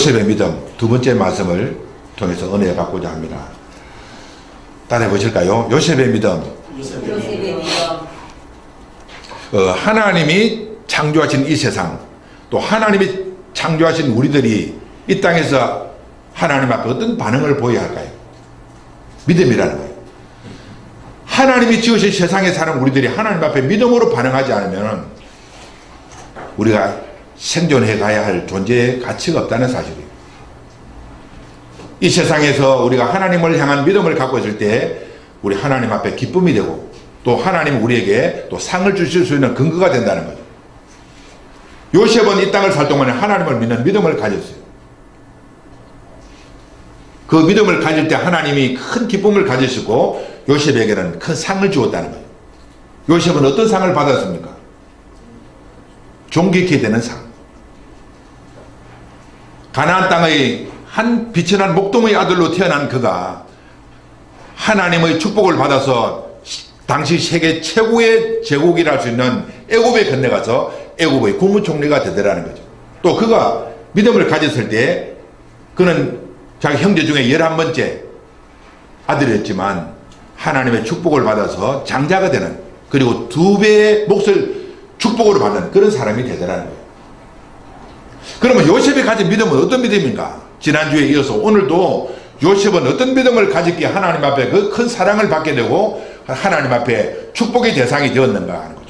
요셉의 믿음 두 번째 말씀을 통해서 은혜 받고자 합니다. 따라해 보실까요? 요셉의 믿음. 하나님이 창조하신 이 세상, 또 하나님이 창조하신 우리들이 이 땅에서 하나님 앞에 어떤 반응을 보여야 할까요? 믿음이라는 거예요. 하나님이 지으신 세상에 사는 우리들이 하나님 앞에 믿음으로 반응하지 않으면 우리가 생존해 가야 할 존재의 가치가 없다는 사실이에요. 이 세상에서 우리가 하나님을 향한 믿음을 갖고 있을 때 우리 하나님 앞에 기쁨이 되고 또 하나님 우리에게 또 상을 주실 수 있는 근거가 된다는 거죠. 요셉은 이 땅을 살 동안에 하나님을 믿는 믿음을 가졌어요. 그 믿음을 가질 때 하나님이 큰 기쁨을 가지시고 요셉에게는 큰 상을 주었다는 거예요. 요셉은 어떤 상을 받았습니까? 존귀케 되는 상. 가나안 땅의 한 비천한 목동의 아들로 태어난 그가 하나님의 축복을 받아서 당시 세계 최고의 제국이라 할 수 있는 애굽에 건너가서 애굽의 국무총리가 되더라는 거죠. 또 그가 믿음을 가졌을 때 그는 자기 형제 중에 11번째 아들이었지만 하나님의 축복을 받아서 장자가 되는, 그리고 2배의 몫을 축복으로 받는 그런 사람이 되더라는 거예요. 그러면 요셉이 가진 믿음은 어떤 믿음인가? 지난주에 이어서 오늘도 요셉은 어떤 믿음을 가졌기에 하나님 앞에 그 큰 사랑을 받게 되고 하나님 앞에 축복의 대상이 되었는가 하는 거죠.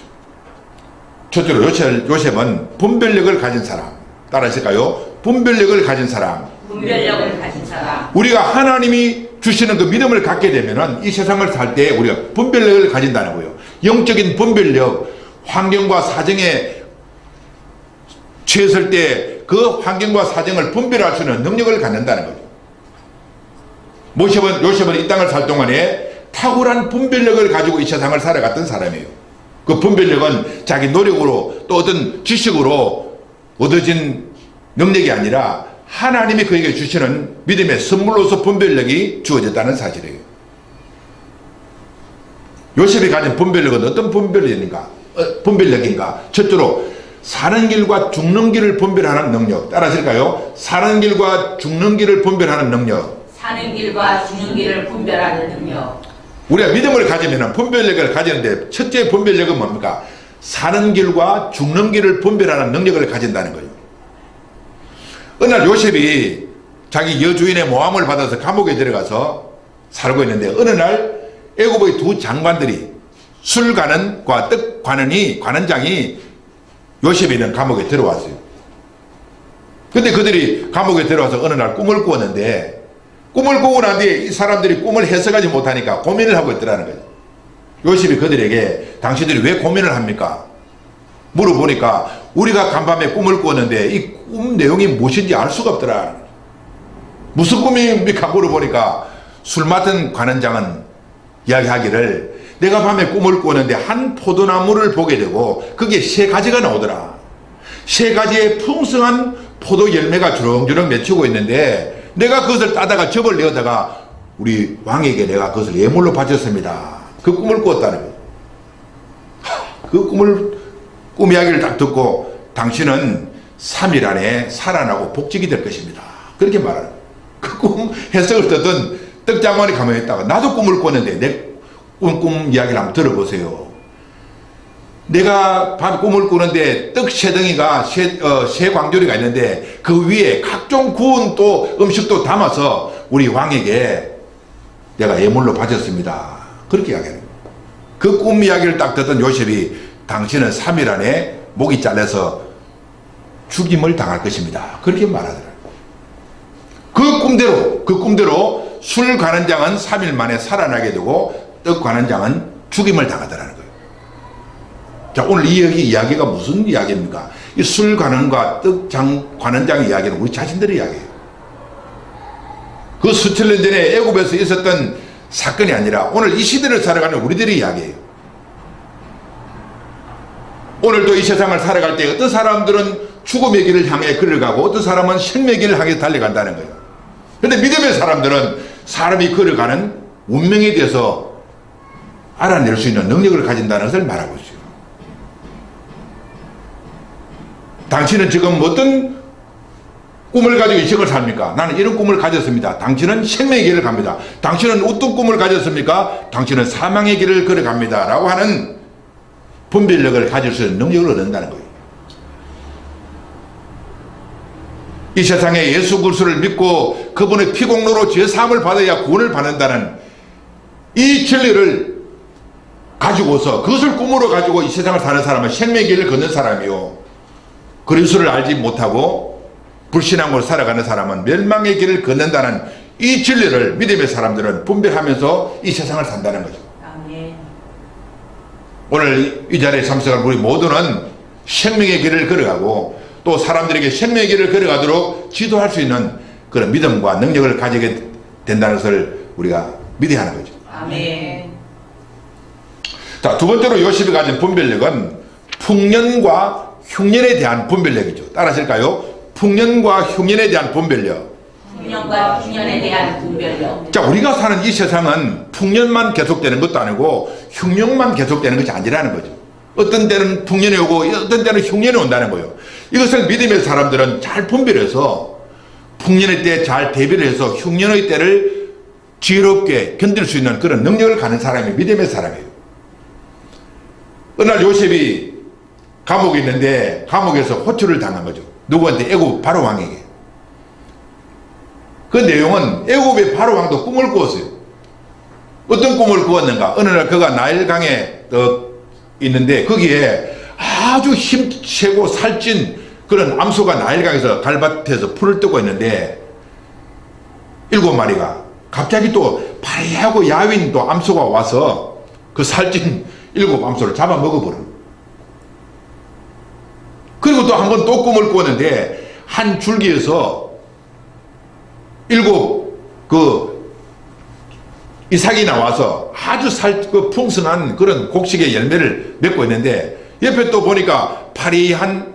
첫째로 요셉은 분별력을 가진 사람. 따라하실까요? 분별력을 가진 사람. 분별력을 가진 사람. 우리가 하나님이 주시는 그 믿음을 갖게 되면은 이 세상을 살 때 우리가 분별력을 가진다는 거예요. 영적인 분별력, 환경과 사정에 처했을 때 그 환경과 사정을 분별할 수 있는 능력을 갖는다는 거죠. 요셉은 이 땅을 살 동안에 탁월한 분별력을 가지고 이 세상을 살아갔던 사람이에요. 그 분별력은 자기 노력으로 또 어떤 지식으로 얻어진 능력이 아니라 하나님이 그에게 주시는 믿음의 선물로서 분별력이 주어졌다는 사실이에요. 요셉이 가진 분별력은 어떤 분별력인가? 첫째로 사는 길과 죽는 길을 분별하는 능력. 따라하실까요? 사는 길과 죽는 길을 분별하는 능력. 사는 길과 죽는 길을 분별하는 능력. 우리가 믿음을 가지면 분별력을 가지는데 첫째 분별력은 뭡니까? 사는 길과 죽는 길을 분별하는 능력을 가진다는 거예요. 어느 날 요셉이 자기 여주인의 모함을 받아서 감옥에 들어가서 살고 있는데 어느 날 애굽의 2 장관들이 술관원과 관원장이 요셉이 있는 감옥에 들어왔어요. 근데 그들이 감옥에 들어와서 어느 날 꿈을 꾸었는데 꿈을 꾸고 난 뒤에 이 사람들이 꿈을 해석하지 못하니까 고민을 하고 있더라는 거예요. 요셉이 그들에게 당신들이 왜 고민을 합니까? 물어보니까 우리가 간밤에 꿈을 꾸었는데 이 꿈 내용이 무엇인지 알 수가 없더라. 무슨 꿈입니까? 물어보니까 술 맡은 관원장은 이야기하기를 내가 밤에 꿈을 꾸었는데 한 포도나무를 보게 되고 그게 3가지가 나오더라. 3가지의 풍성한 포도 열매가 주렁주렁 맺히고 있는데 내가 그것을 따다가 접을 내어다가 우리 왕에게 내가 그것을 예물로 바쳤습니다. 그 꿈을 꾸었다는 거예요. 그 꿈 이야기를 딱 듣고 당신은 3일 안에 살아나고 복직이 될 것입니다. 그렇게 말하는 거예요. 그 꿈 해석을 듣던 떡장관이 가만히 있다가 나도 꿈을 꿨는데 내 꿈 이야기를 한번 들어보세요. 내가 밤 꿈을 꾸는데 떡 3덩이가 3광조리가 있는데 그 위에 각종 구운 또 음식도 담아서 우리 왕에게 내가 예물로 바쳤습니다. 그렇게 이야기하는 거예요. 그 꿈 이야기를 딱 듣던 요셉이 당신은 3일 안에 목이 잘려서 죽임을 당할 것입니다. 그렇게 말하더라고요. 그 꿈대로 술 관원장은 3일 만에 살아나게 되고 떡 관원장은 죽임을 당하더라는 거예요. 자, 오늘 이 이야기가 무슨 이야기입니까? 이 술 관원과 떡 관원장의 이야기는 우리 자신들의 이야기예요. 그 수천 년 전에 애굽에서 있었던 사건이 아니라 오늘 이 시대를 살아가는 우리들의 이야기예요. 오늘도 이 세상을 살아갈 때 어떤 사람들은 죽음의 길을 향해 걸어가고 어떤 사람은 생명의 길을 향해 달려간다는 거예요. 그런데 믿음의 사람들은 사람이 걸어가는 운명에 대해서 알아낼 수 있는 능력을 가진다는 것을 말하고 있어요. 당신은 지금 어떤 꿈을 가지고 인생을 삽니까? 나는 이런 꿈을 가졌습니다. 당신은 생명의 길을 갑니다. 당신은 어떤 꿈을 가졌습니까? 당신은 사망의 길을 걸어갑니다. 라고 하는 분별력을 가질 수 있는 능력을 얻는다는 거예요. 이 세상에 예수 그리스도를 믿고 그분의 피공로로 죄사함을 받아야 구원을 받는다는 이 진리를 가지고서 그것을 꿈으로 가지고 이 세상을 사는 사람은 생명의 길을 걷는 사람이요, 그리스도를 알지 못하고 불신앙으로 살아가는 사람은 멸망의 길을 걷는다는 이 진리를 믿음의 사람들은 분별하면서 이 세상을 산다는 거죠. 아멘. 오늘 이 자리에 참석한 우리 모두는 생명의 길을 걸어가고 또 사람들에게 생명의 길을 걸어가도록 지도할 수 있는 그런 믿음과 능력을 가지게 된다는 것을 우리가 믿어야 하는 거죠. 아멘. 자, 두 번째로 요셉이 가진 분별력은 풍년과 흉년에 대한 분별력이죠. 따라하실까요? 풍년과 흉년에 대한 분별력. 풍년과 흉년에 대한 분별력. 자, 우리가 사는 이 세상은 풍년만 계속되는 것도 아니고 흉년만 계속되는 것이 아니라는 거죠. 어떤 때는 풍년이 오고 어떤 때는 흉년이 온다는 거예요. 이것을 믿음의 사람들은 잘 분별해서 풍년의 때 잘 대비를 해서 흉년의 때를 지혜롭게 견딜 수 있는 그런 능력을 가는 사람이 믿음의 사람이에요. 어느 날 요셉이 감옥에 있는데 감옥에서 호출을 당한 거죠. 누구한테? 애굽 바로 왕에게. 그 내용은 애굽의 바로 왕도 꿈을 꾸었어요. 어떤 꿈을 꾸었는가? 어느 날 그가 나일강에 있는데 거기에 아주 힘세고 살찐 그런 암소가 나일강에서 갈밭에서 풀을 뜨고 있는데 7마리가 갑자기 또 파리하고 야윈 또 암소가 와서 그 살찐 7암소를 잡아먹어버려. 그리고 또 한 번 또 꿈을 꾸었는데 한 줄기에서 7 이삭이 나와서 아주 그 풍성한 그런 곡식의 열매를 맺고 있는데 옆에 또 보니까 파리한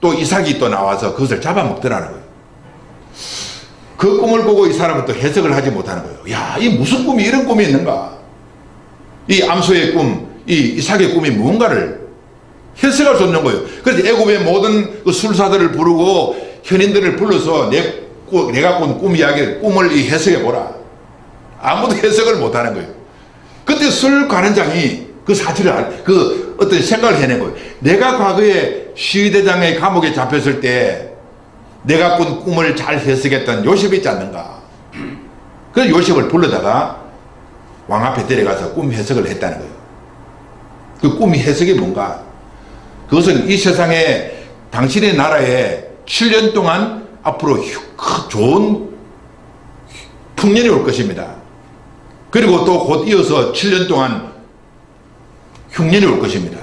또 이삭이 또 나와서 그것을 잡아먹더라는 거예요. 그 꿈을 보고 이 사람은 또 해석을 하지 못하는 거예요. 야, 이 무슨 꿈이 이런 꿈이 있는가? 이 암소의 꿈, 이 이삭의 꿈이 무언가를 해석할 수 없는 거예요. 그래서 애굽의 모든 그 술사들을 부르고 현인들을 불러서 내가 꾼 꿈 이야기를, 꿈을 해석해 보라. 아무도 해석을 못하는 거예요. 그때 술 관원장이 그 사실을 그 어떤 생각을 해낸 거예요. 내가 과거에 시위대장의 감옥에 잡혔을 때 내가 꾼 꿈을 잘 해석했던 요셉이 있지 않는가. 그래서 요셉을 불러다가 왕 앞에 데려가서 꿈 해석을 했다는 거예요. 그 꿈이 해석이 뭔가? 그것은 이 세상에 당신의 나라에 7년 동안 앞으로 좋은 풍년이 올 것입니다. 그리고 또 곧 이어서 7년 동안 흉년이 올 것입니다.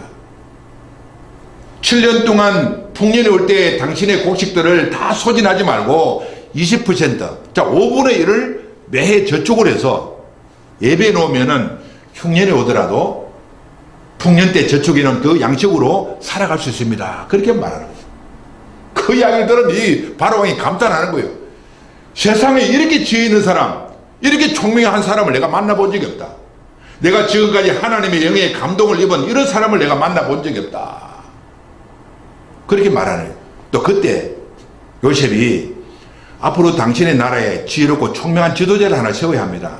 7년 동안 풍년이 올 때 당신의 곡식들을 다 소진하지 말고 20%, 자 5분의 1을 매해 저축을 해서 예배해 놓으면은 흉년이 오더라도 풍년 때 저축이는 그 양식으로 살아갈 수 있습니다. 그렇게 말하는 거예요. 그 이야기를 들은 이 바로왕이 감탄하는 거예요. 세상에 이렇게 지혜 있는 사람, 이렇게 총명한 사람을 내가 만나본 적이 없다. 내가 지금까지 하나님의 영에 감동을 입은 이런 사람을 내가 만나본 적이 없다. 그렇게 말하는 거예요. 또 그때 요셉이 앞으로 당신의 나라에 지혜롭고 총명한 지도자를 하나 세워야 합니다.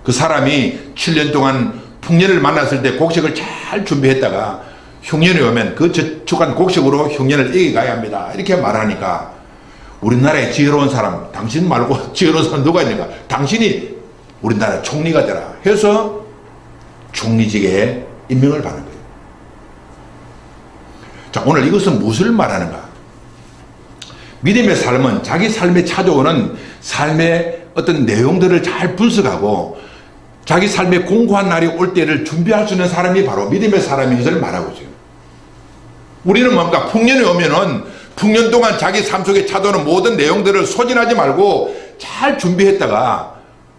그 사람이 7년 동안 풍년을 만났을 때 곡식을 잘 준비했다가 흉년이 오면 그 저축한 곡식으로 흉년을 이겨가야 합니다. 이렇게 말하니까 우리나라에 지혜로운 사람, 당신 말고 지혜로운 사람 누가 있는가? 당신이 우리나라 총리가 되라 해서 총리직에 임명을 받는 거예요. 자, 오늘 이것은 무엇을 말하는가? 믿음의 삶은 자기 삶에 찾아오는 삶의 어떤 내용들을 잘 분석하고 자기 삶에 공고한 날이 올 때를 준비할 수 있는 사람이 바로 믿음의 사람인 것을 말하고 있어요. 우리는 뭡니까? 풍년이 오면은 풍년 동안 자기 삶 속에 찾아오는 모든 내용들을 소진하지 말고 잘 준비했다가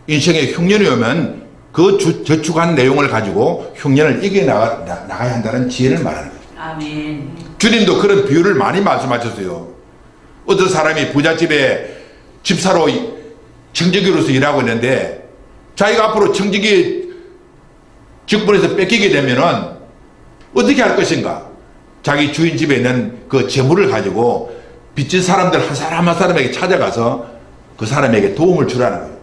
인생에 흉년이 오면 그 저축한 내용을 가지고 흉년을 이겨나가야 한다는 지혜를 말하는 거죠. 아멘. 주님도 그런 비유를 많이 말씀하셨어요. 어떤 사람이 부잣집에 집사로 청지기로서 일하고 있는데 자기가 앞으로 청지기 직분에서 뺏기게 되면은 어떻게 할 것인가? 자기 주인 집에 있는 그 재물을 가지고 빚진 사람들 한 사람 한 사람에게 찾아가서 그 사람에게 도움을 주라는 거예요.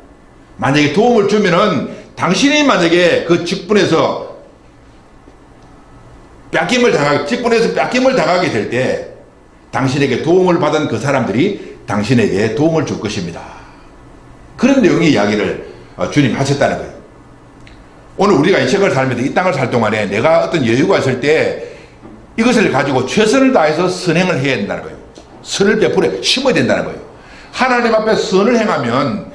만약에 도움을 주면은 당신이 만약에 그 직분에서 직분에서 뺏김을 당하게 될 때 당신에게 도움을 받은 그 사람들이 당신에게 도움을 줄 것입니다. 그런 내용의 이야기를 주님 하셨다는 거예요. 오늘 우리가 인생을 살면서 이 땅을 살 동안에 내가 어떤 여유가 있을 때 이것을 가지고 최선을 다해서 선행을 해야 된다는 거예요. 선을 베풀어 심어야 된다는 거예요. 하나님 앞에 선을 행하면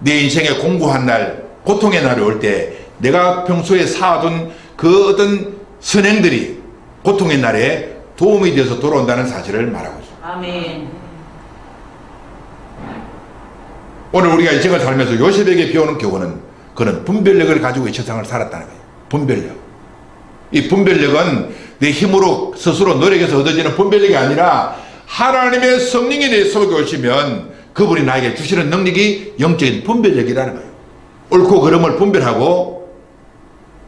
내 인생에 공고한 날, 고통의 날이 올 때 내가 평소에 쌓아둔 그 어떤 선행들이 고통의 날에 도움이 되어서 돌아온다는 사실을 말하고 있습니다. 아멘. 오늘 우리가 인생을 살면서 요셉에게 배우는 교훈은 그는 분별력을 가지고 이 세상을 살았다는 거예요. 분별력. 이 분별력은 내 힘으로 스스로 노력해서 얻어지는 분별력이 아니라 하나님의 성령이 내 속에 오시면 그분이 나에게 주시는 능력이 영적인 분별력이라는 거예요. 옳고 그름을 분별하고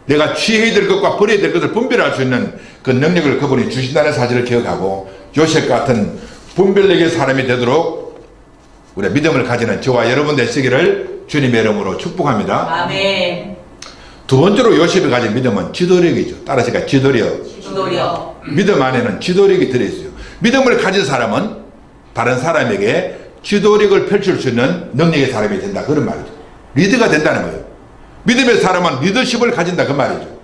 내가 취해야 될 것과 버려야 될 것을 분별할 수 있는 그 능력을 그분이 주신다는 사실을 기억하고 요셉 같은 분별력의 사람이 되도록 우리가 믿음을 가지는 저와 여러분 되시기를 주님의 이름으로 축복합니다. 아멘. 두 번째로 요셉이 가진 믿음은 지도력이죠. 따라서 지도력. 지도력. 믿음 안에는 지도력이 들어있어요. 믿음을 가진 사람은 다른 사람에게 지도력을 펼칠 수 있는 능력의 사람이 된다. 그런 말이죠. 리더가 된다는 거예요. 믿음의 사람은 리더십을 가진다. 그 말이죠.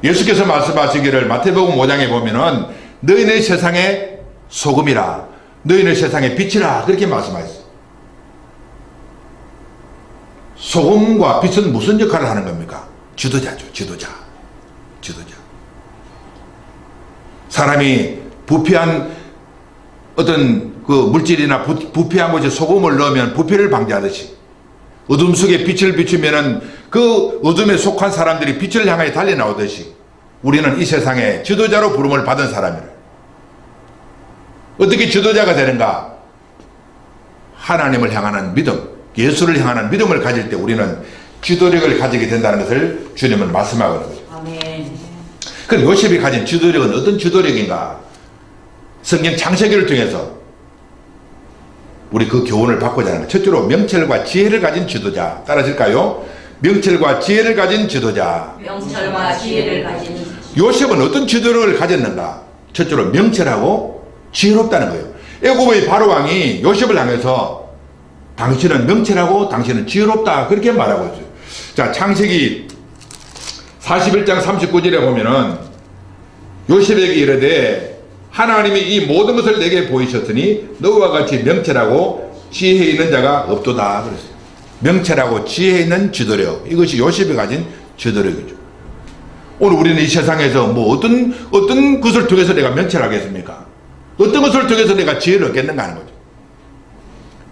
예수께서 말씀하시기를 마태복음 5장에 보면은 너희는 세상의 소금이라 너희는 세상의 빛이라 그렇게 말씀하셨어요. 소금과 빛은 무슨 역할을 하는 겁니까? 지도자죠. 지도자. 사람이 부패한 어떤 그 물질이나 부패한 곳에 소금을 넣으면 부패를 방지하듯이 어둠 속에 빛을 비추면은 그 어둠에 속한 사람들이 빛을 향해 달려 나오듯이 우리는 이 세상에 지도자로 부름을 받은 사람이에요. 어떻게 지도자가 되는가? 하나님을 향하는 믿음, 예수를 향하는 믿음을 가질 때 우리는 지도력을 가지게 된다는 것을 주님은 말씀하고 있는 거죠. 아멘. 그럼 요셉이 가진 지도력은 어떤 지도력인가? 성경 창세기를 통해서 우리 그 교훈을 받고자 하는 거예요. 첫째로 명철과 지혜를 가진 지도자. 따라하실까요? 명철과 지혜를 가진 지도자. 명철과 지혜를 가진 요셉은 어떤 지도력을 가졌는가? 첫째로 명철하고 지혜롭다는 거예요. 애굽의 바로왕이 요셉을 향해서 당신은 명철하고 당신은 지혜롭다 그렇게 말하고 있어요. 자, 창세기 41장 39절에 보면은 요셉에게 이르되 하나님이 이 모든 것을 내게 보이셨더니 너와 같이 명철하고 지혜 있는 자가 없도다 그랬어요. 명철하고 지혜 있는 지도력, 이것이 요셉이 가진 지도력이죠. 오늘 우리는 이 세상에서 뭐 어떤 것을 통해서 내가 명철하겠습니까? 어떤 것을 통해서 내가 지혜를 얻겠는가 하는 거죠.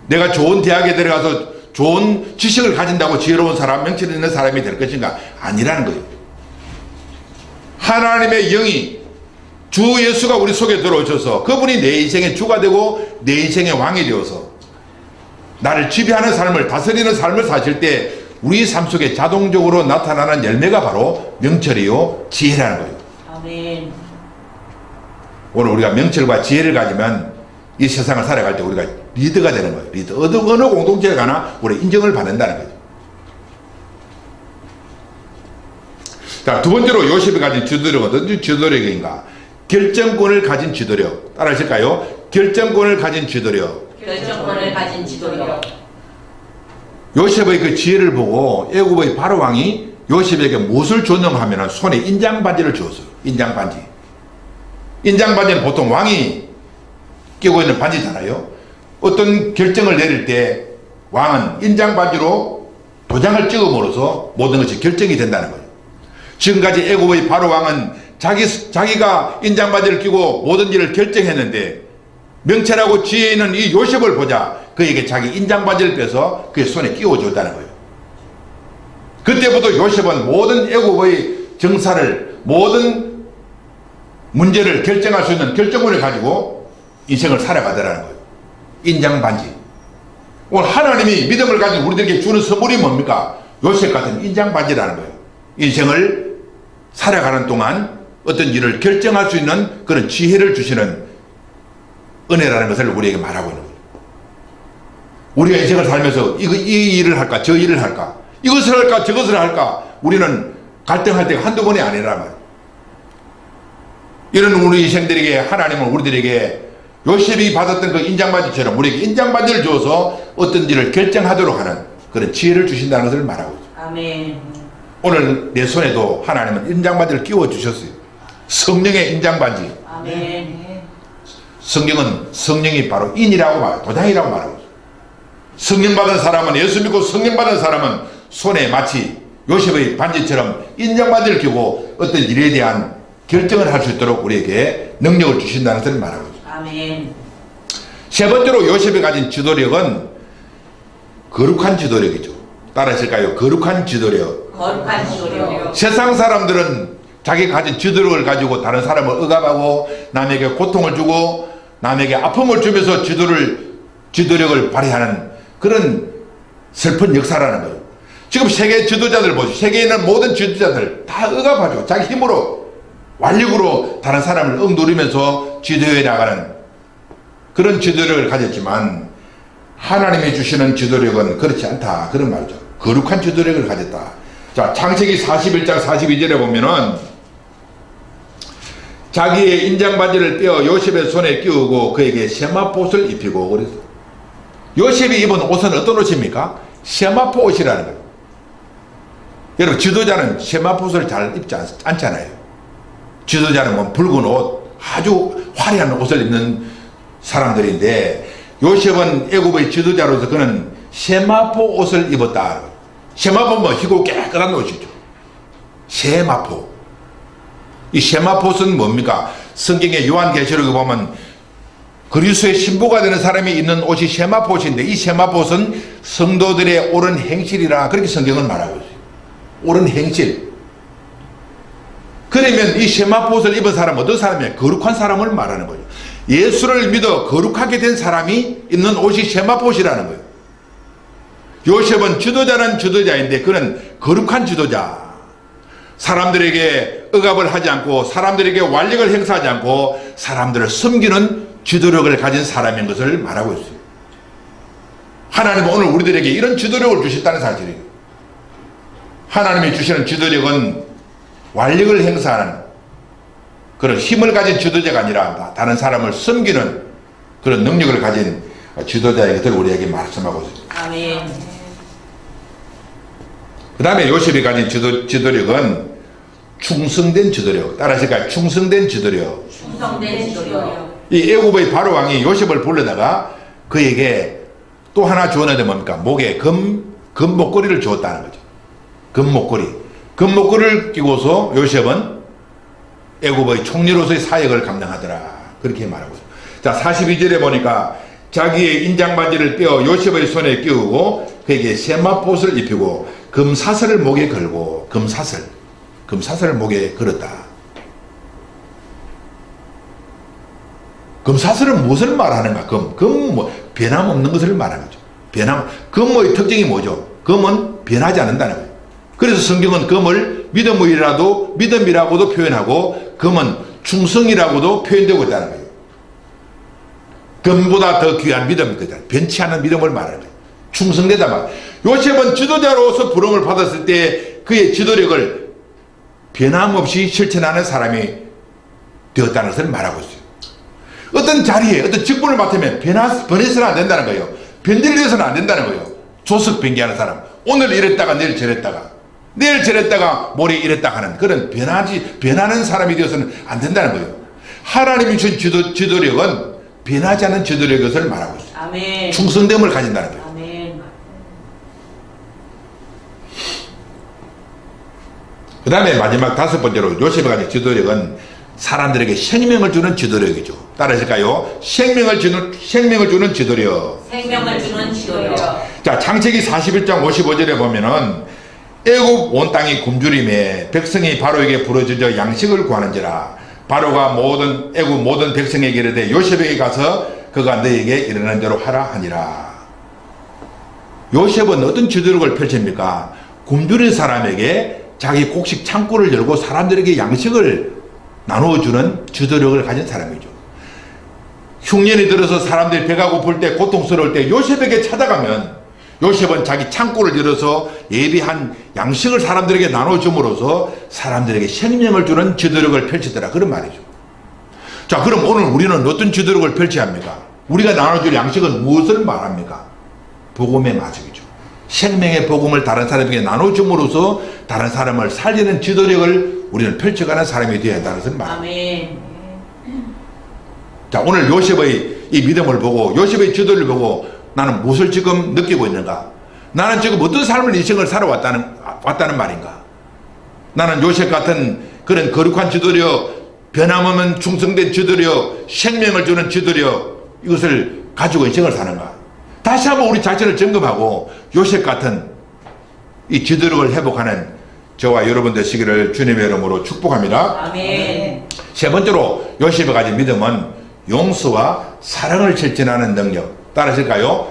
내가 좋은 대학에 들어가서 좋은 지식을 가진다고 지혜로운 사람, 명철 있는 사람이 될 것인가? 아니라는 거예요. 하나님의 영이 주 예수가 우리 속에 들어오셔서 그분이 내 인생의 주가 되고 내 인생의 왕이 되어서 나를 지배하는 삶을, 다스리는 삶을 사실 때 우리 삶 속에 자동적으로 나타나는 열매가 바로 명철이요 지혜라는 거예요. 아멘. 오늘 우리가 명철과 지혜를 가지면 이 세상을 살아갈 때 우리가 리더가 되는 거예요. 리더. 어느 공동체에 가나 우리 인정을 받는다는 거죠. 자, 두 번째로 요셉이 가진 지도력은 어떤 지도력인가? 결정권을 가진 지도력. 따라 하실까요? 결정권을 가진 지도력. 결정권을 가진 지도력. 요셉의 그 지혜를 보고 애굽의 바로왕이 요셉에게 무엇을 줬는가 하면 손에 인장반지를 주었어요. 인장반지. 인장반지는 보통 왕이 끼고 있는 반지잖아요. 어떤 결정을 내릴 때 왕은 인장반지로 도장을 찍음으로써 모든 것이 결정이 된다는 거예요. 지금까지 애굽의 바로왕은 자기가 인장반지를 끼고 모든 일을 결정했는데 명철하고 지혜 있는 이 요셉을 보자 그에게 자기 인장반지를 빼서 그의 손에 끼워줬다는 거예요. 그때부터 요셉은 모든 애굽의 정사를, 모든 문제를 결정할 수 있는 결정권을 가지고 인생을 살아가더라는 거예요. 인장반지. 오늘 하나님이 믿음을 가진 우리들에게 주는 선물이 뭡니까? 요셉 같은 인장반지라는 거예요. 인생을 살아가는 동안 어떤 일을 결정할 수 있는 그런 지혜를 주시는 은혜라는 것을 우리에게 말하고 있는 거예요. 우리가 인생을 살면서 이 일을 할까 저 일을 할까 이것을 할까 저것을 할까 우리는 갈등할 때가 한두 번이 아니라 말이에요. 이런 우리 인생들에게 하나님은 우리들에게 요셉이 받았던 그 인장받이처럼 우리에게 인장받이를 줘서 어떤 일을 결정하도록 하는 그런 지혜를 주신다는 것을 말하고 있어요. 아멘. 오늘 내 손에도 하나님은 인장받이를 끼워 주셨어요. 성령의 인장받이. 아멘. 성경은 성령이 바로 인이라고 말해요. 도장이라고 말하고 있어요. 성령 받은 사람은 예수 믿고 성령 받은 사람은 손에 마치 요셉의 반지처럼 인장받이를 끼고 어떤 일에 대한 결정을 할 수 있도록 우리에게 능력을 주신다는 것을 말하고 있습니다. 아멘. 세 번째로 요셉이 가진 지도력은 거룩한 지도력이죠. 따라하실까요? 거룩한 지도력. 거룩한 지도력. 세상 사람들은 자기 가진 지도력을 가지고 다른 사람을 억압하고 남에게 고통을 주고 남에게 아픔을 주면서 지도력을 발휘하는 그런 슬픈 역사라는 거예요. 지금 세계 지도자들 보시죠. 세계에 있는 모든 지도자들 다 억압하죠. 자기 힘으로 완력으로 다른 사람을 억누르면서 지도해 나가는 그런 지도력을 가졌지만 하나님이 주시는 지도력은 그렇지 않다. 그런 말이죠. 거룩한 지도력을 가졌다. 자, 창세기 41장 42절에 보면은 자기의 인장바지를 떼어 요셉의 손에 끼우고 그에게 세마포옷을 입히고 그래서 요셉이 입은 옷은 어떤 옷입니까? 세마포 옷이라는 거예요. 여러분 지도자는 세마포옷을 잘 입지 않잖아요. 지도자는 뭐 붉은 옷, 아주 화려한 옷을 입는 사람들인데 요셉은 애굽의 지도자로서 그는 세마포 옷을 입었다. 세마포는 뭐 희고 깨끗한 옷이죠. 세마포. 이 세마포 옷은 뭡니까? 성경의 요한계시록에 보면 그리스도의 신부가 되는 사람이 입는 옷이 세마포 옷인데 이 세마포 옷은 성도들의 옳은 행실이라 그렇게 성경은 말하고 있어요. 옳은 행실. 그러면 이 세마포 옷을 입은 사람은 어떤 사람이에요? 거룩한 사람을 말하는 거예요. 예수를 믿어 거룩하게 된 사람이 입는 옷이 세마포 옷이라는 거예요. 요셉은 지도자는 지도자인데 그는 거룩한 지도자. 사람들에게 억압을 하지 않고 사람들에게 완력을 행사하지 않고 사람들을 섬기는 지도력을 가진 사람인 것을 말하고 있어요. 하나님은 오늘 우리들에게 이런 지도력을 주셨다는 사실이에요. 하나님이 주시는 지도력은 완력을 행사하는 그런 힘을 가진 지도자가 아니라 다른 사람을 섬기는 그런 능력을 가진 지도자의 것을 우리에게 말씀하고 있습니다. 아멘. 그 다음에 요셉이 가진 지도력은 충성된 지도력. 따라하실까요? 충성된 지도력. 충성된 지도력. 이 애굽의 바로 왕이 요셉을 불러다가 그에게 또 하나 주었는데 뭡니까? 목에 금 목걸이를 주었다는 거죠. 금 목걸이를 끼고서 요셉은 애굽의 총리로서의 사역을 감당하더라. 그렇게 말하고 있습니다. 자, 42절에 보니까 자기의 인장바지를 떼어 요셉의 손에 끼우고 그에게 세마포옷을 입히고 금사슬을 목에 걸고 금사슬을 목에 걸었다. 금사슬은 무엇을 말하는가? 변함없는 것을 말하는 거죠. 금의 특징이 뭐죠? 금은 변하지 않는다는 거예요. 그래서 성경은 금을 믿음이라고도 표현하고 금은 충성이라고도 표현되고 있다는 거예요. 금보다 더 귀한 믿음이거든. 변치 않는 믿음을 말하는 거예요. 충성되다 말. 요셉은 지도자로서 부름을 받았을 때 그의 지도력을 변함없이 실천하는 사람이 되었다는 것을 말하고 있어요. 어떤 자리에 어떤 직분을 맡으면 변해서는 안 된다는 거예요. 변질돼서는 안 된다는 거예요. 조석 변기하는 사람. 오늘 이랬다가 내일 저랬다가 모레 이랬다 하는 그런 변하는 사람이 되어서는 안 된다는 거예요. 하나님이 준 지도력은 변하지 않는 지도력의 것을 말하고 있어요. 아멘. 충성됨을 가진다는 거예요. 아멘. 그 다음에 마지막 다섯 번째로 요셉이 가진 지도력은 사람들에게 생명을 주는 지도력이죠. 따라하실까요? 생명을 주는 지도력. 생명을 주는 지도력. 자, 창세기 41장 55절에 보면은 애굽 온 땅이 굶주림에 백성이 바로에게 부르짖어 양식을 구하는지라 바로가 애굽 모든 백성에게 이르되 요셉에게 가서 그가 너에게 이르는 대로 하라 하니라. 요셉은 어떤 지도력을 펼칩니까? 굶주린 사람에게 자기 곡식 창고를 열고 사람들에게 양식을 나누어주는 지도력을 가진 사람이죠. 흉년이 들어서 사람들이 배가 고플 때, 고통스러울 때 요셉에게 찾아가면 요셉은 자기 창고를 열어서 예비한 양식을 사람들에게 나눠줌으로써 사람들에게 생명을 주는 지도력을 펼치더라, 그런 말이죠. 자, 그럼 오늘 우리는 어떤 지도력을 펼쳐야 합니까? 우리가 나눠줄 양식은 무엇을 말합니까? 복음의 마식이죠. 생명의 복음을 다른 사람에게 나눠줌으로써 다른 사람을 살리는 지도력을 우리는 펼쳐가는 사람이 되어야 한다는 것을 말합니다. 아멘. 자, 오늘 요셉의 이 믿음을 보고 요셉의 지도를 보고 나는 무엇을 지금 느끼고 있는가? 나는 지금 어떤 삶을 인생을 살아왔다는 말인가? 나는 요셉 같은 그런 거룩한 지도력, 변함없는 충성된 지도력, 생명을 주는 지도력, 이것을 가지고 인생을 사는가? 다시 한번 우리 자신을 점검하고 요셉 같은 이 지도력을 회복하는 저와 여러분 되시기를 주님의 이름으로 축복합니다. 아멘. 세 번째로 요셉이 가진 믿음은 용서와 사랑을 실천하는 능력. 따라하실까요?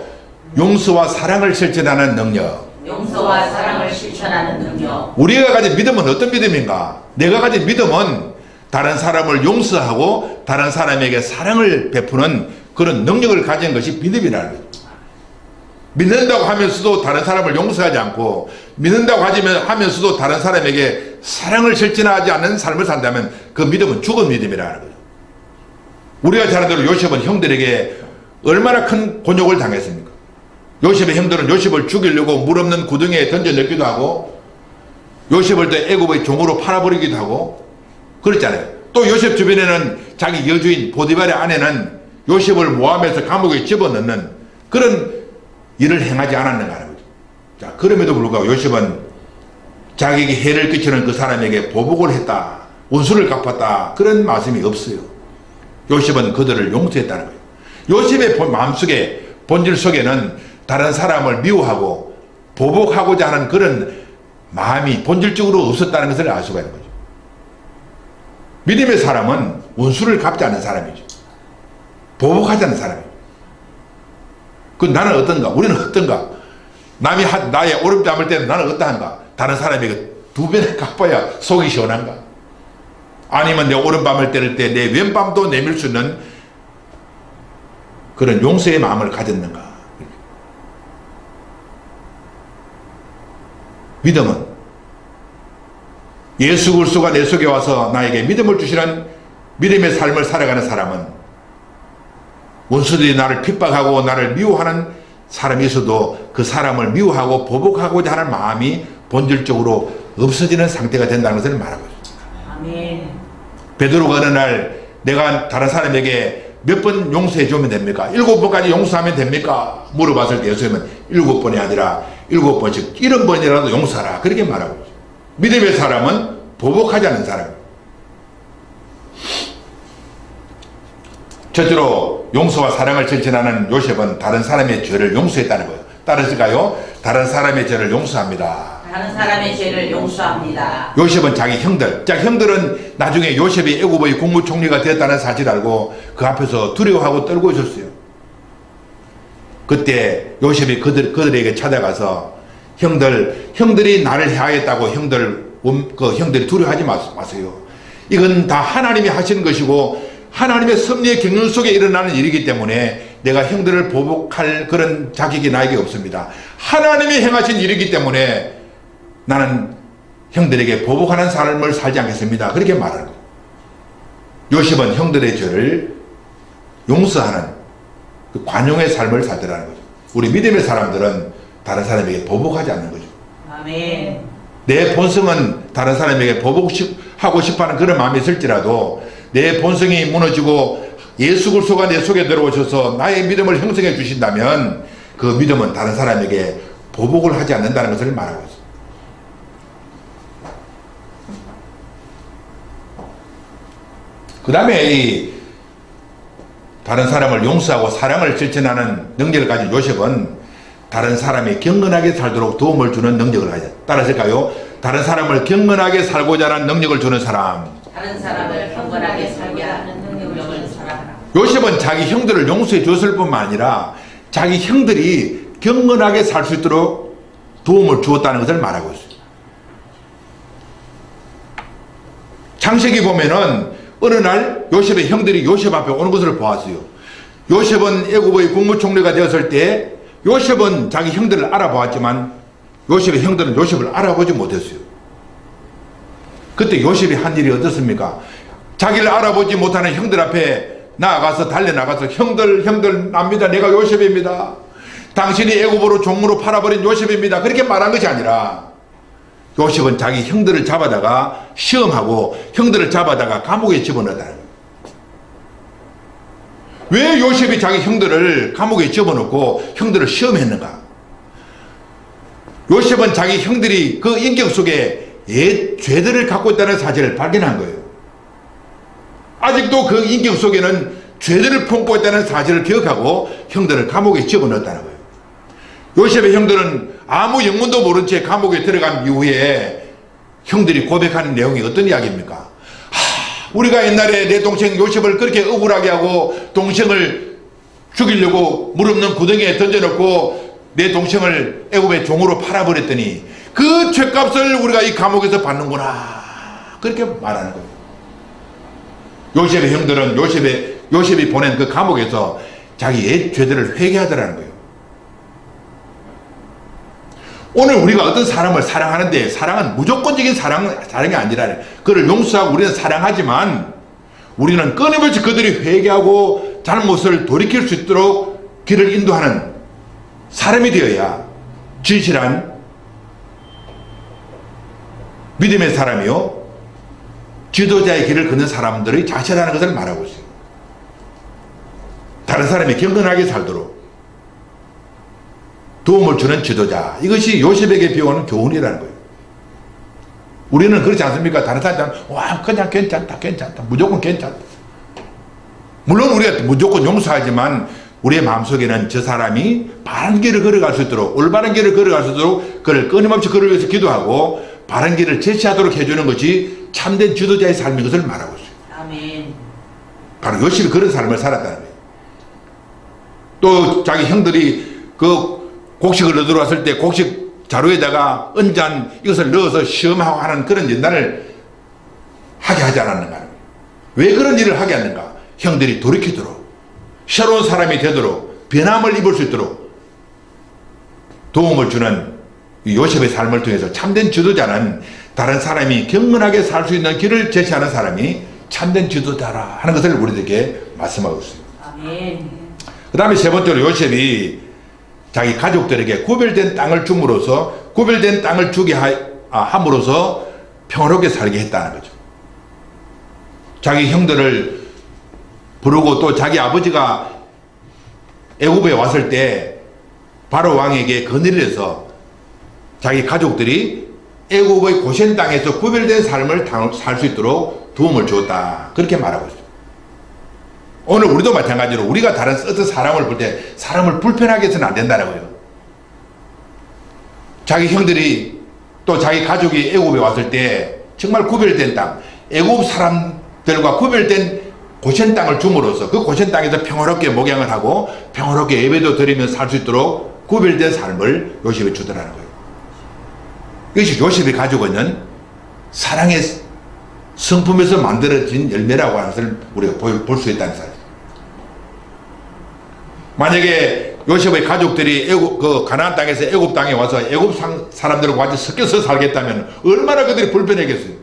용서와 사랑을 실천하는 능력. 용서와 사랑을 실천하는 능력. 우리가 가진 믿음은 어떤 믿음인가? 내가 가진 믿음은 다른 사람을 용서하고 다른 사람에게 사랑을 베푸는 그런 능력을 가진 것이 믿음이라는 거죠. 믿는다고 하면서도 다른 사람을 용서하지 않고 믿는다고 하면서도 다른 사람에게 사랑을 실천하지 않는 삶을 산다면 그 믿음은 죽은 믿음이라는 거죠. 우리가 잘 아는 대로 요셉은 형들에게 얼마나 큰 곤욕을 당했습니까? 요셉의 형들은 요셉을 죽이려고 물 없는 구덩이에 던져넣기도 하고 요셉을 또 애굽의 종으로 팔아버리기도 하고 그랬잖아요. 또 요셉 주변에는 자기 여주인 보디발의 아내는 요셉을 모함해서 감옥에 집어넣는 그런 일을 행하지 않았는가 하는 거죠. 자, 그럼에도 불구하고 요셉은 자기에게 해를 끼치는 그 사람에게 보복을 했다, 원수를 갚았다, 그런 말씀이 없어요. 요셉은 그들을 용서했다는 거예요. 요셉의 마음속에, 본질 속에는 다른 사람을 미워하고 보복하고자 하는 그런 마음이 본질적으로 없었다는 것을 알 수가 있는 거죠. 믿음의 사람은 원수를 갚지 않는 사람이죠. 보복하지 않는 사람이죠. 그 나는 어떤가? 우리는 어떤가? 남이 나의 오른뺨 담을 때는 나는 어떠한가? 다른 사람에게 두 배나 갚아야 속이 시원한가? 아니면 내 오른뺨을 때릴 때 내 왼뺨도 내밀 수 있는 그런 용서의 마음을 가졌는가? 믿음은 예수 그리스도가 내 속에 와서 나에게 믿음을 주시는 믿음의 삶을 살아가는 사람은 원수들이 나를 핍박하고 나를 미워하는 사람이 있어도 그 사람을 미워하고 보복하고자 하는 마음이 본질적으로 없어지는 상태가 된다는 것을 말하고 있습니다. 아멘. 베드로가 어느 날 내가 다른 사람에게 몇 번 용서해 주면 됩니까? 7번까지 용서하면 됩니까? 물어봤을 때 예수님은 7번이 아니라 7번씩 70번이라도 용서하라, 그렇게 말하고 있습니다. 믿음의 사람은 보복하지 않는 사람. 첫째로 용서와 사랑을 실천하는 요셉은 다른 사람의 죄를 용서했다는 거예요. 따라서가요, 다른 사람의 죄를 용서합니다. 다른 사람의 죄를 용서합니다. 요셉은 자기 형들, 형들은 나중에 요셉이 애굽의 국무총리가 되었다는 사실을 알고 그 앞에서 두려워하고 떨고 있었어요. 그때 요셉이 그들에게 찾아가서 형들이 나를 해하겠다고 형들이 두려워하지 마세요. 이건 다 하나님이 하시는 것이고 하나님의 섭리의 경륜 속에 일어나는 일이기 때문에 내가 형들을 보복할 그런 자격이 나에게 없습니다. 하나님이 행하신 일이기 때문에 나는 형들에게 보복하는 삶을 살지 않겠습니다. 그렇게 말하는 거예요. 요셉은 형들의 죄를 용서하는 그 관용의 삶을 살더라는 거죠. 우리 믿음의 사람들은 다른 사람에게 보복하지 않는 거죠. 아멘. 내 본성은 다른 사람에게 보복하고 싶어하는 그런 마음이 있을지라도 내 본성이 무너지고 예수 그리스도가 내 속에 들어오셔서 나의 믿음을 형성해 주신다면 그 믿음은 다른 사람에게 보복을 하지 않는다는 것을 말하고 있습니다. 그 다음에 다른 사람을 용서하고 사랑을 실천하는 능력을 가진 요셉은 다른 사람이 경건하게 살도록 도움을 주는 능력을 가졌다. 따라서일까요? 다른 사람을 경건하게 살고자 하는 능력을 주는 사람. 다른 사람을 경건하게 살게 하는 능력을 사랑하라. 요셉은 자기 형들을 용서해 줬을 뿐만 아니라 자기 형들이 경건하게 살 수 있도록 도움을 주었다는 것을 말하고 있어요. 창세기 보면은 어느 날 요셉의 형들이 요셉 앞에 오는 것을 보았어요. 요셉은 애굽의 국무총리가 되었을 때 요셉은 자기 형들을 알아보았지만 요셉의 형들은 요셉을 알아보지 못했어요. 그때 요셉이 한 일이 어떻습니까? 자기를 알아보지 못하는 형들 앞에 나아가서 달려나가서 형들 납니다. 내가 요셉입니다. 당신이 애굽으로 종으로 팔아버린 요셉입니다. 그렇게 말한 것이 아니라 요셉은 자기 형들을 잡아다가 시험하고 형들을 잡아다가 감옥에 집어넣었다는 거예요. 왜 요셉이 자기 형들을 감옥에 집어넣고 형들을 시험했는가? 요셉은 자기 형들이 그 인격 속에 옛 죄들을 갖고 있다는 사실을 발견한 거예요. 아직도 그 인격 속에는 죄들을 품고 있다는 사실을 기억하고 형들을 감옥에 집어넣었다는 거예요. 요셉의 형들은 아무 영문도 모른 채 감옥에 들어간 이후에 형들이 고백하는 내용이 어떤 이야기입니까? 우리가 옛날에 내 동생 요셉을 그렇게 억울하게 하고 동생을 죽이려고 물 없는 구덩이에 던져놓고 내 동생을 애굽의 종으로 팔아버렸더니 그 죄값을 우리가 이 감옥에서 받는구나, 그렇게 말하는 거예요. 요셉의 형들은 요셉이 보낸 그 감옥에서 자기 옛 죄들을 회개하더라는 거예요. 오늘 우리가 어떤 사람을 사랑하는데 사랑은 무조건적인 사랑이 아니라 그를 용서하고 우리는 사랑하지만 우리는 끊임없이 그들이 회개하고 잘못을 돌이킬 수 있도록 길을 인도하는 사람이 되어야 진실한 믿음의 사람이요 지도자의 길을 걷는 사람들의 자세라는 것을 말하고 있어요. 다른 사람이 경건하게 살도록 도움을 주는 지도자, 이것이 요셉에게 배우는 교훈이라는 거예요. 우리는 그렇지 않습니까? 다른 사람들은 와 그냥 괜찮다 무조건 괜찮다. 물론 우리가 무조건 용서하지만 우리의 마음속에는 저 사람이 바른 길을 걸어갈 수 있도록, 올바른 길을 걸어갈 수 있도록 그를 끊임없이 그를 위해서 기도하고 바른 길을 제시하도록 해주는 것이 참된 지도자의 삶인 것을 말하고 있어요. 아멘. 바로 요셉이 그런 삶을 살았다는 거예요. 또 자기 형들이 그 곡식을 얻으러 왔을 때 곡식 자루에다가 은잔 이것을 넣어서 시험하고 하는 그런 연단을 하게 하지 않았는가? 왜 그런 일을 하게 하는가? 형들이 돌이키도록, 새로운 사람이 되도록, 변함을 입을 수 있도록 도움을 주는 이 요셉의 삶을 통해서 참된 지도자는 다른 사람이 경건하게 살 수 있는 길을 제시하는 사람이 참된 지도자라 하는 것을 우리들에게 말씀하고 있습니다. 아멘. 그 다음에 세 번째로 요셉이 자기 가족들에게 구별된 땅을 줌으로써, 구별된 땅을 주게 함으로써 평화롭게 살게 했다는 거죠. 자기 형들을 부르고 또 자기 아버지가 애굽에 왔을 때 바로 왕에게 건의를 해서 자기 가족들이 애굽의 고센 땅에서 구별된 삶을 살 수 있도록 도움을 주었다, 그렇게 말하고 있습니다. 오늘 우리도 마찬가지로 우리가 다른 어떤 사람을 볼 때 사람을 불편하게 해서는 안 된다는 거예요. 자기 형들이 또 자기 가족이 애굽에 왔을 때 정말 구별된 땅, 애굽 사람들과 구별된 고센 땅을 줌으로써 그 고센 땅에서 평화롭게 목양을 하고 평화롭게 예배도 드리며 살 수 있도록 구별된 삶을 요셉이 주더라는 거예요. 이것이 요셉이 가지고 있는 사랑의 성품에서 만들어진 열매라고 하는 것을 우리가 볼 수 있다는 사실. 만약에 요셉의 가족들이 가나안 땅에서 애굽 땅에 와서 애굽 사람들과 같이 섞여서 살겠다면 얼마나 그들이 불편하겠어요.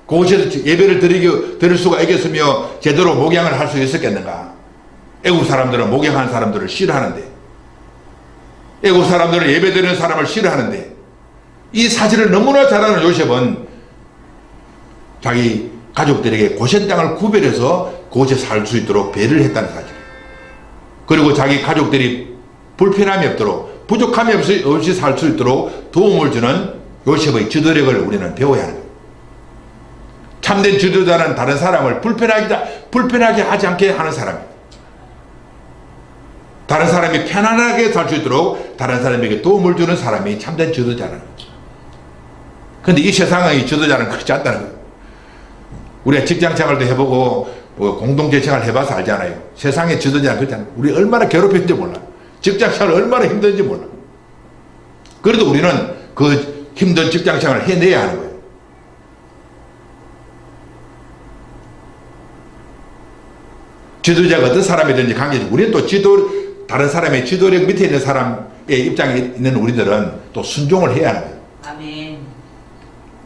그곳에서 예배를 드릴 수가 있겠으며 제대로 목양을 할 수 있었겠는가. 애굽 사람들은 목양하는 사람들을 싫어하는데, 애굽 사람들은 예배 드리는 사람을 싫어하는데, 이 사실을 너무나 잘 아는 요셉은 자기 가족들에게 고센 땅을 구별해서 그곳에 살 수 있도록 배려를 했다는 사실. 그리고 자기 가족들이 불편함이 없도록, 부족함이 없이 살 수 있도록 도움을 주는 요셉의 지도력을 우리는 배워야 하는 거예요. 참된 지도자는 다른 사람을 불편하게 하지 않게 하는 사람입니다. 다른 사람이 편안하게 살 수 있도록 다른 사람에게 도움을 주는 사람이 참된 지도자라는 거죠. 그런데 이 세상의 지도자는 그렇지 않다는 거예요. 우리가 직장생활도 해보고 공동체생활 해봐서 알잖아요. 세상의 지도자는 그렇지 않아요. 우리 얼마나 괴롭혔는지 몰라. 직장생활 얼마나 힘든지 몰라. 그래도 우리는 그 힘든 직장생활을 해내야 하는 거예요. 지도자가 어떤 사람이든지 관계없이 우리는 또 다른 사람의 지도력 밑에 있는 사람의 입장에 있는 우리들은 또 순종을 해야 하는 거예요. 아멘.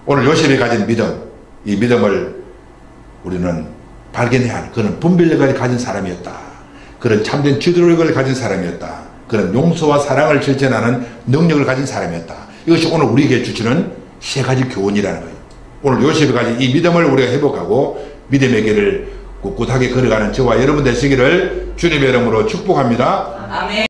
오늘 요셉이 가진 믿음, 이 믿음을 우리는 발견해야 하는, 그런 분별력을 가진 사람이었다. 그런 참된 지도력을 가진 사람이었다. 그런 용서와 사랑을 실천하는 능력을 가진 사람이었다. 이것이 오늘 우리에게 주시는 세 가지 교훈이라는 거예요. 오늘 요셉이 가진 이 믿음을 우리가 회복하고 믿음의 길을 꿋꿋하게 걸어가는 저와 여러분 되시기를 주님의 이름으로 축복합니다. 아멘.